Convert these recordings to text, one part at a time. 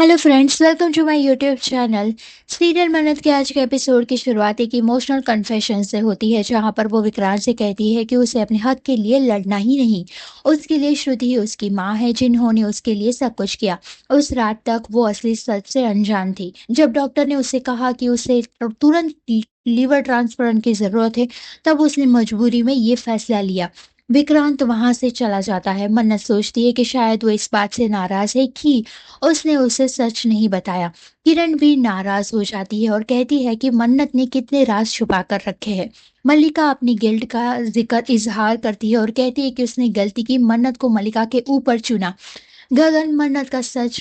Hello friends, welcome to my YouTube channel. Serial Mannat के आज के एपिसोड की शुरुआत एक इमोशनल कन्फेशन से होती है, जहां पर वो विक्रांत से कहती है कि उसे अपने हक के लिए लड़ना ही नहीं, उसके लिए श्रुति ही उसकी माँ है, जिन्होंने उसके लिए सब कुछ किया। उस रात तक वो असली सच से अनजान थी। जब डॉक्टर ने उसे कहा कि उसे तुरंत लीवर ट्रांसप्लांट की जरूरत है, तब उसने मजबूरी में ये फैसला लिया। विक्रांत वहां से चला जाता है। मन्नत सोचती है कि शायद वो इस बात से नाराज है कि उसने उसे सच नहीं बताया। किरण भी नाराज हो जाती है और कहती है कि मन्नत ने कितने राज छुपा कर रखे हैं। मल्लिका अपनी गिल्ट का जिक्र इजहार करती है और कहती है कि उसने गलती की, मन्नत को मल्लिका के ऊपर चुना। गगन मन्नत का सच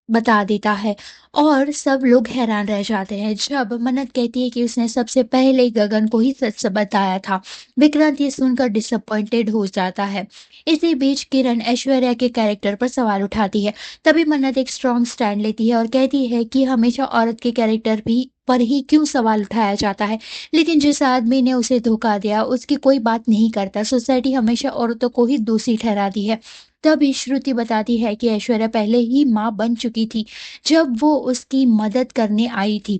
बता देता है और सब लोग हैरान रह जाते हैं जब मन्नत कहती है कि उसने सबसे पहले गगन को ही सच बताया था। विक्रांत ये सुनकर डिसअपॉइंटेड हो जाता है। इसी बीच किरण ऐश्वर्या के कैरेक्टर पर सवाल उठाती है। तभी मन्नत एक स्ट्रॉन्ग स्टैंड लेती है और कहती है कि हमेशा औरत के कैरेक्टर भी पर ही क्यों सवाल उठाया जाता है, लेकिन जिस आदमी ने उसे धोखा दिया उसकी कोई बात नहीं करता। सोसाइटी हमेशा औरतों को ही दोषी ठहराती है। तभी श्रुति बताती है कि ऐश्वर्या पहले ही माँ बन चुकी थी जब वो उसकी मदद करने आई थी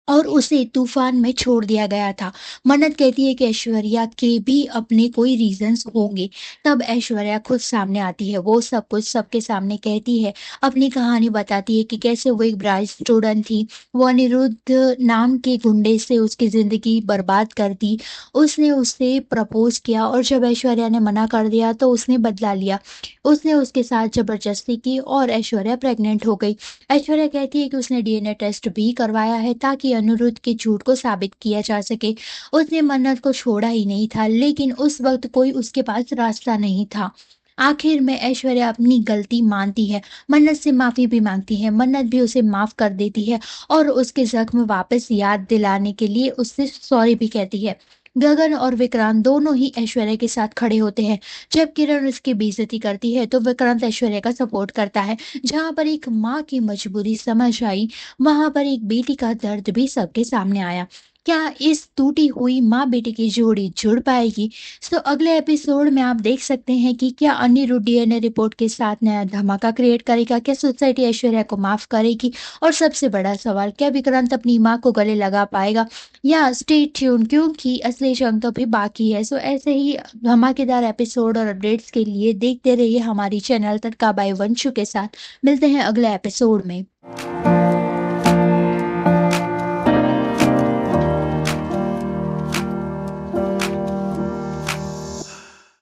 और उसे तूफान में छोड़ दिया गया था। मन्नत कहती है कि ऐश्वर्या के भी अपने कोई रीजंस होंगे। तब ऐश्वर्या खुद सामने आती है। वो सब कुछ सबके सामने कहती है, अपनी कहानी बताती है कि कैसे वो एक ब्राइट स्टूडेंट थी। वो अनिरुद्ध नाम के गुंडे से उसकी जिंदगी बर्बाद कर दी। उसने उससे प्रपोज किया और जब ऐश्वर्या ने मना कर दिया तो उसने बदला लिया। उसने उसके साथ जबरदस्ती की और ऐश्वर्या प्रेग्नेंट हो गई। ऐश्वर्या कहती है कि उसने डीएनए टेस्ट भी करवाया है ताकि अनिरुद्ध के झूठ को साबित किया जा सके। उसने मन्नत को छोड़ा ही नहीं था, लेकिन उस वक्त कोई उसके पास रास्ता नहीं था। आखिर में ऐश्वर्या अपनी गलती मानती है, मन्नत से माफी भी मांगती है। मन्नत भी उसे माफ कर देती है और उसके जख्म वापस याद दिलाने के लिए उससे सॉरी भी कहती है। गगन और विक्रांत दोनों ही ऐश्वर्या के साथ खड़े होते हैं। जब किरण उसकी बेइज्जती करती है तो विक्रांत ऐश्वर्या का सपोर्ट करता है। जहाँ पर एक माँ की मजबूरी समझ आई, वहां पर एक बेटी का दर्द भी सबके सामने आया। क्या इस टूटी हुई माँ बेटी की जोड़ी जुड़ पाएगी? तो अगले एपिसोड में आप देख सकते हैं कि क्या अनिरुद्ध डीएनए रिपोर्ट के साथ नया धमाका क्रिएट करेगा, क्या सोसाइटी ऐश्वर्या को माफ करेगी, और सबसे बड़ा सवाल, क्या विक्रांत अपनी माँ को गले लगा पाएगा? या स्टे ट्यून, क्योंकि असली जंग तो भी बाकी है। सो ऐसे ही धमाकेदार एपिसोड और अपडेट्स के लिए देखते रहिए हमारी चैनल तड़का बाय वंशु के साथ। मिलते हैं अगले एपिसोड में।